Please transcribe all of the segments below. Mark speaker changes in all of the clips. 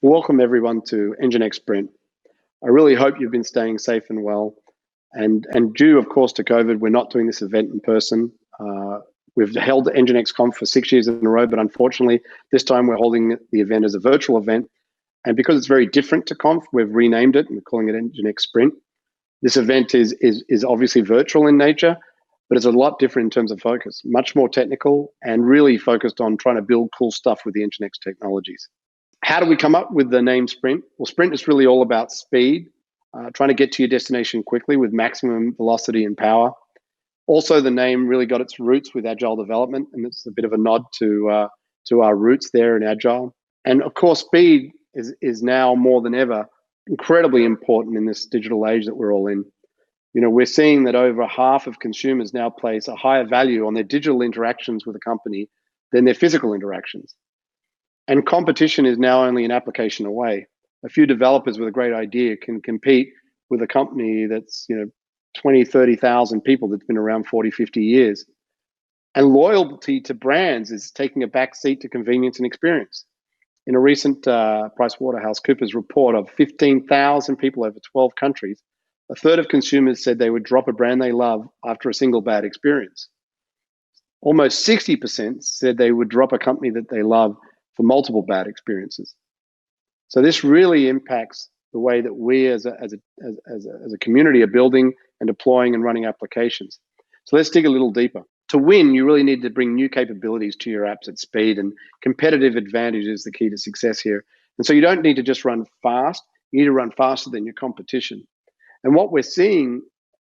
Speaker 1: Welcome everyone to NGINX Sprint. I really hope you've been staying safe and well. And due, of course, to COVID, we're not doing this event in person. We've held the NGINX Conf for 6 years in a row, but unfortunately, this time we're holding the event as a virtual event. And because it's very different to Conf, we've renamed it and we're calling it NGINX Sprint. This event is obviously virtual in nature, but it's a lot different in terms of focus, much more technical and really focused on trying to build cool stuff with the NGINX technologies. How do we come up with the name Sprint? Well, Sprint is really all about speed, trying to get to your destination quickly with maximum velocity and power. Also, the name really got its roots with agile development, and it's a bit of a nod to our roots there in agile. And of course, speed is now more than ever incredibly important in this digital age that we're all in. You know, we're seeing that over half of consumers now place a higher value on their digital interactions with a company than their physical interactions. And competition is now only an application away. A few developers with a great idea can compete with a company that's, 20, 30,000 people that's been around 40, 50 years. And loyalty to brands is taking a back seat to convenience and experience. In a recent PricewaterhouseCoopers report of 15,000 people over 12 countries, a third of consumers said they would drop a brand they love after a single bad experience. Almost 60% said they would drop a company that they love for multiple bad experiences. So this really impacts the way that we as a community are building and deploying and running applications. So let's dig a little deeper. To win, you really need to bring new capabilities to your apps at speed, and competitive advantage is the key to success here. And so you don't need to just run fast, you need to run faster than your competition. And what we're seeing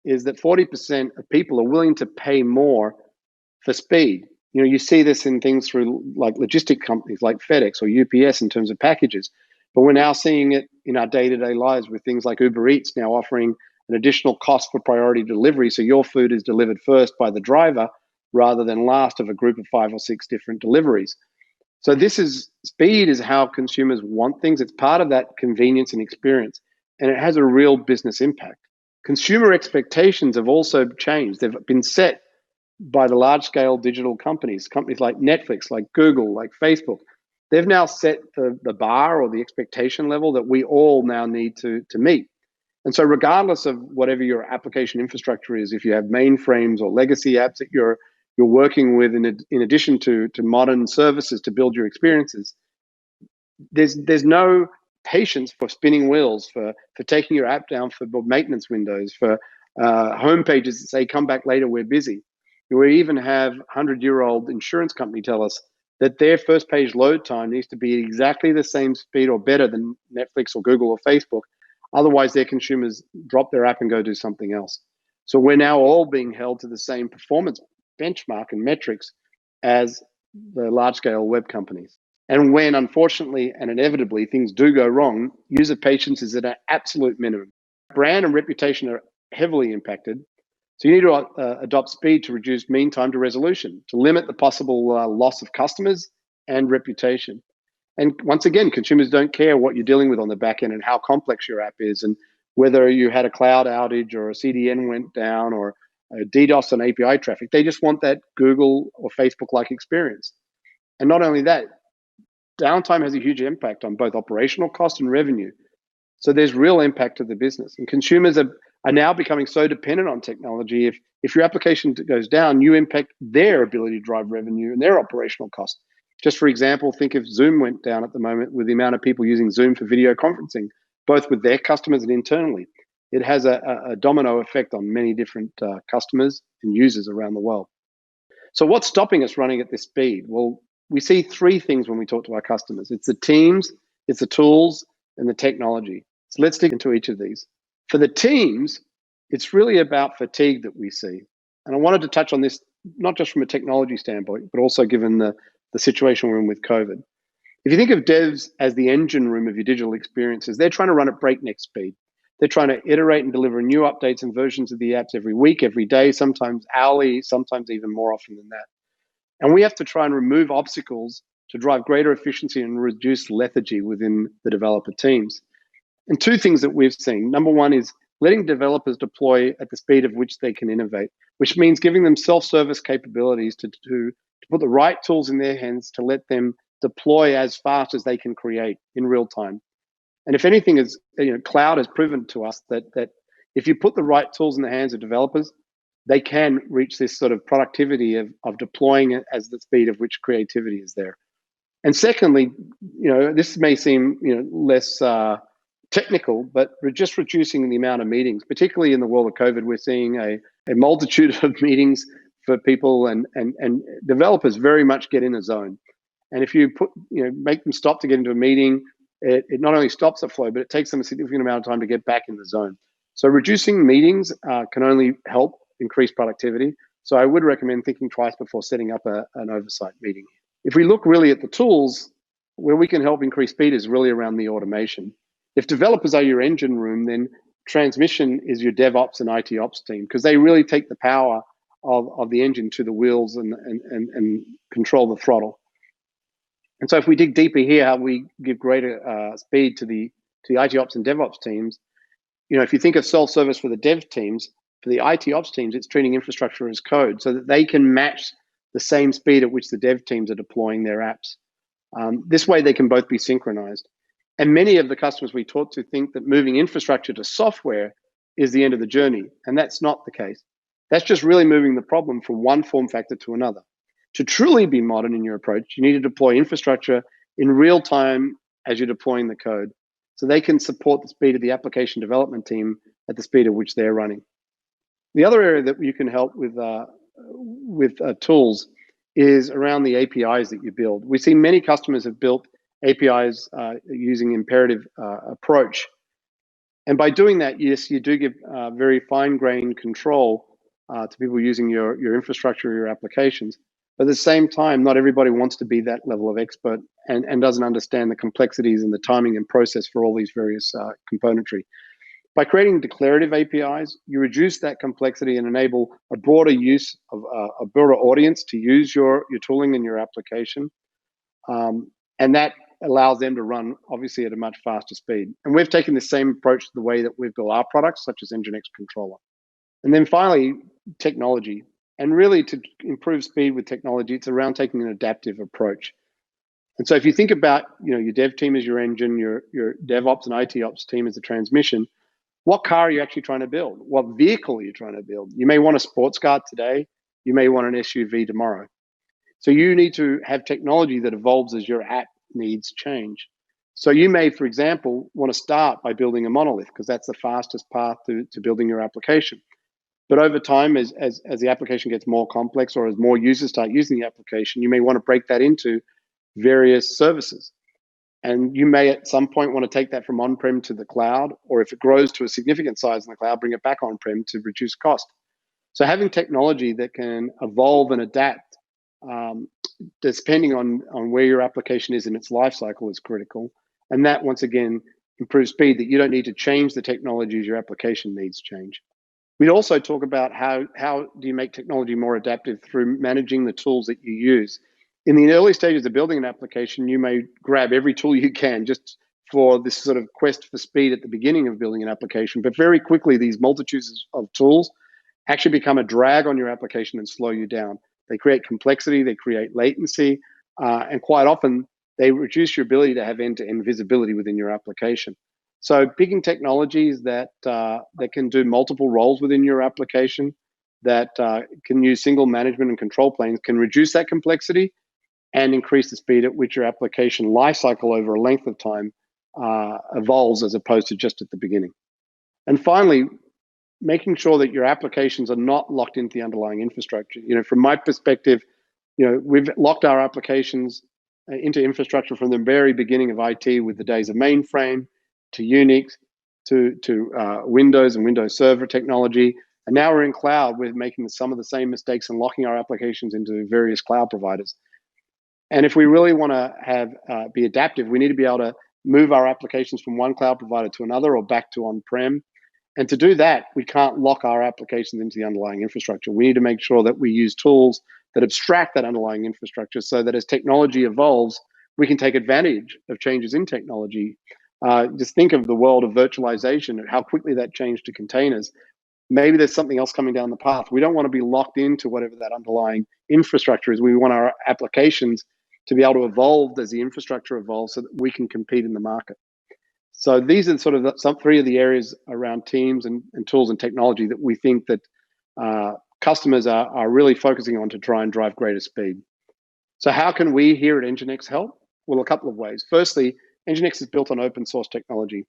Speaker 1: is that 40% of people are willing to pay more for speed. You know, you see this in things through like logistic companies like FedEx or UPS in terms of packages, but we're now seeing it in our day-to-day lives with things like Uber Eats now offering an additional cost for priority delivery, so your food is delivered first by the driver rather than last of a group of 5 or 6 different deliveries. So speed is how consumers want things. It's part of that convenience and experience, and it has a real business impact. Consumer expectations have also changed. They've been set by the large-scale digital companies like Netflix, like Google, like Facebook. They've now set the bar or the expectation level that we all now need to meet. And so regardless of whatever your application infrastructure is, if you have mainframes or legacy apps that you're working with in addition to modern services to build your experiences, there's no patience for spinning wheels, for taking your app down for maintenance windows, for home pages that say, come back later, we're busy. We even have 100-year-old insurance company tell us that their first page load time needs to be exactly the same speed or better than Netflix or Google or Facebook. Otherwise, their consumers drop their app and go do something else. So we're now all being held to the same performance benchmark and metrics as the large-scale web companies. And when, unfortunately and inevitably, things do go wrong, user patience is at an absolute minimum. Brand and reputation are heavily impacted. So you need to adopt speed to reduce mean time to resolution, to limit the possible loss of customers and reputation. And once again, consumers don't care what you're dealing with on the back end and how complex your app is, and whether you had a cloud outage or a CDN went down or a DDoS on API traffic. They just want that Google or Facebook-like experience. And not only that, downtime has a huge impact on both operational cost and revenue. So there's real impact to the business. And consumers are now becoming so dependent on technology. If your application goes down, you impact their ability to drive revenue and their operational cost. Just for example, think if Zoom went down at the moment with the amount of people using Zoom for video conferencing, both with their customers and internally. It has a domino effect on many different customers and users around the world. So what's stopping us running at this speed? Well, we see 3 things when we talk to our customers. It's the teams, it's the tools, and the technology. So let's dig into each of these. For the teams, it's really about fatigue that we see. And I wanted to touch on this, not just from a technology standpoint, but also given the situation we're in with COVID. If you think of devs as the engine room of your digital experiences, they're trying to run at breakneck speed. They're trying to iterate and deliver new updates and versions of the apps every week, every day, sometimes hourly, sometimes even more often than that. And we have to try and remove obstacles to drive greater efficiency and reduce lethargy within the developer teams. And 2 things that we've seen. Number one is letting developers deploy at the speed of which they can innovate, which means giving them self-service capabilities to put the right tools in their hands to let them deploy as fast as they can create in real time. And if anything, is cloud has proven to us that if you put the right tools in the hands of developers, they can reach this sort of productivity of deploying it as the speed of which creativity is there. And secondly, this may seem less technical, but we're just reducing the amount of meetings, particularly in the world of COVID. We're seeing a multitude of meetings for people, and developers very much get in a zone. And if you make them stop to get into a meeting, it not only stops the flow, but it takes them a significant amount of time to get back in the zone. So reducing meetings can only help increase productivity. So I would recommend thinking twice before setting up an oversight meeting. If we look really at the tools, where we can help increase speed is really around the automation. If developers are your engine room, then transmission is your DevOps and IT ops team, because they really take the power of the engine to the wheels and control the throttle. And so if we dig deeper here, how we give greater speed to the IT ops and DevOps teams, if you think of self-service for the dev teams, for the IT ops teams, it's treating infrastructure as code so that they can match the same speed at which the dev teams are deploying their apps. This way they can both be synchronized. And many of the customers we talk to think that moving infrastructure to software is the end of the journey. And that's not the case. That's just really moving the problem from one form factor to another. To truly be modern in your approach, you need to deploy infrastructure in real time as you're deploying the code, so they can support the speed of the application development team at the speed at which they're running. The other area that you can help with tools is around the APIs that you build. We see many customers have built APIs using imperative approach. And by doing that, yes, you do give very fine-grained control to people using your infrastructure or your applications. But at the same time, not everybody wants to be that level of expert and doesn't understand the complexities and the timing and process for all these various componentry. By creating declarative APIs, you reduce that complexity and enable a broader use of a broader audience to use your tooling and your application. And that allows them to run, obviously, at a much faster speed. And we've taken the same approach to the way that we've built our products, such as NGINX Controller. And then finally, technology. And really, to improve speed with technology, it's around taking an adaptive approach. And so if you think about your dev team as your engine, your DevOps and IT ops team as the transmission, what car are you actually trying to build? What vehicle are you trying to build? You may want a sports car today. You may want an SUV tomorrow. So you need to have technology that evolves as your app needs change. So you may, for example, want to start by building a monolith, because that's the fastest path to building your application. But over time, as the application gets more complex, or as more users start using the application, you may want to break that into various services. And you may at some point want to take that from on-prem to the cloud, or if it grows to a significant size in the cloud, bring it back on-prem to reduce cost. So having technology that can evolve and adapt, depending on where your application is in its life cycle, is critical. And that, once again, improves speed, that you don't need to change the technology as your application needs change. We'd also talk about how do you make technology more adaptive through managing the tools that you use. In the early stages of building an application, you may grab every tool you can just for this sort of quest for speed at the beginning of building an application. But very quickly, these multitudes of tools actually become a drag on your application and slow you down. They create complexity, they create latency, and quite often they reduce your ability to have end-to-end visibility within your application. So picking technologies that can do multiple roles within your application, that can use single management and control planes, can reduce that complexity and increase the speed at which your application lifecycle over a length of time evolves, as opposed to just at the beginning. And finally, making sure that your applications are not locked into the underlying infrastructure. From my perspective, we've locked our applications into infrastructure from the very beginning of IT, with the days of mainframe to Unix to Windows and Windows Server technology. And now we're in cloud, we're making some of the same mistakes and locking our applications into various cloud providers. And if we really want to be adaptive, we need to be able to move our applications from one cloud provider to another, or back to on-prem. And to do that, we can't lock our applications into the underlying infrastructure. We need to make sure that we use tools that abstract that underlying infrastructure, so that as technology evolves, we can take advantage of changes in technology. Just think of the world of virtualization and how quickly that changed to containers. Maybe there's something else coming down the path. We don't want to be locked into whatever that underlying infrastructure is. We want our applications to be able to evolve as the infrastructure evolves so that we can compete in the market. So these are sort of some three of the areas around teams and tools and technology that we think that customers are really focusing on to try and drive greater speed. So how can we here at NGINX help? Well, a couple of ways. Firstly, NGINX is built on open source technology.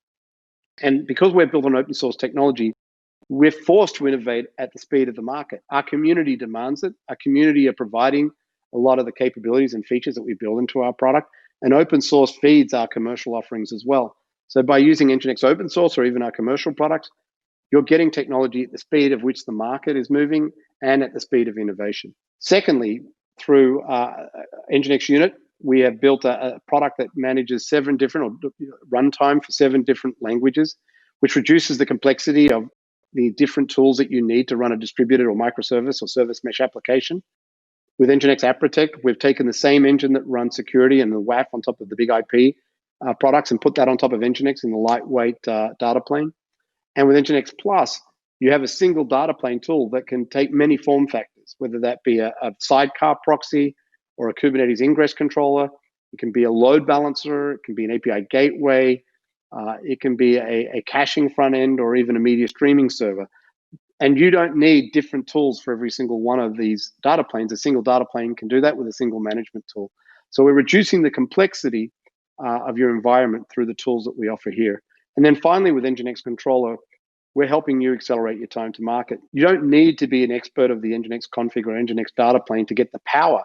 Speaker 1: And because we're built on open source technology, we're forced to innovate at the speed of the market. Our community demands it. Our community are providing a lot of the capabilities and features that we build into our product. And open source feeds our commercial offerings as well. So by using NGINX open source or even our commercial products, you're getting technology at the speed of which the market is moving and at the speed of innovation. Secondly, through NGINX Unit, we have built a product that manages 7 different, or runtime for 7 different languages, which reduces the complexity of the different tools that you need to run a distributed or microservice or service mesh application. With NGINX App Protect, we've taken the same engine that runs security and the WAF on top of the big IP products and put that on top of NGINX in the lightweight data plane. And with NGINX Plus, you have a single data plane tool that can take many form factors, whether that be a sidecar proxy or a Kubernetes ingress controller. It can be a load balancer. It can be an API gateway. It can be a caching front end or even a media streaming server. And you don't need different tools for every single one of these data planes. A single data plane can do that with a single management tool. So we're reducing the complexity of your environment through the tools that we offer here. And then finally, with NGINX Controller, we're helping you accelerate your time to market. You don't need to be an expert of the NGINX config or NGINX data plane to get the power.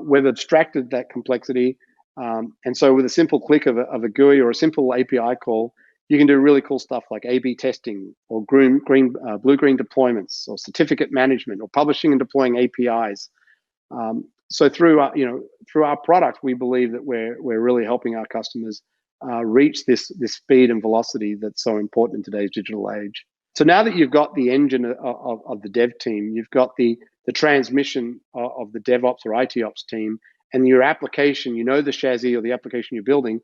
Speaker 1: We've abstracted that complexity. And so with a simple click of a GUI or a simple API call, you can do really cool stuff like A/B testing or blue-green deployments or certificate management or publishing and deploying APIs. So through our product, we believe that we're really helping our customers reach this speed and velocity that's so important in today's digital age. So now that you've got the engine of the dev team, you've got the transmission of the DevOps or IT ops team, and your application, the chassis or the application you're building,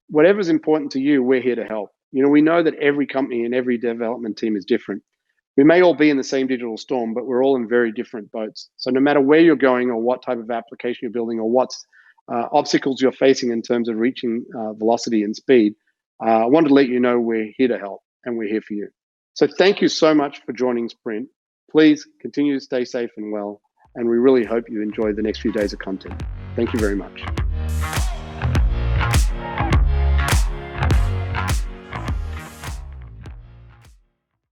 Speaker 1: whatever's important to you, we're here to help. We know that every company and every development team is different. We may all be in the same digital storm, but we're all in very different boats. So no matter where you're going or what type of application you're building or what obstacles you're facing in terms of reaching velocity and speed, I wanted to let you know we're here to help and we're here for you. So thank you so much for joining Sprint. Please continue to stay safe and well, and we really hope you enjoy the next few days of content. Thank you very much.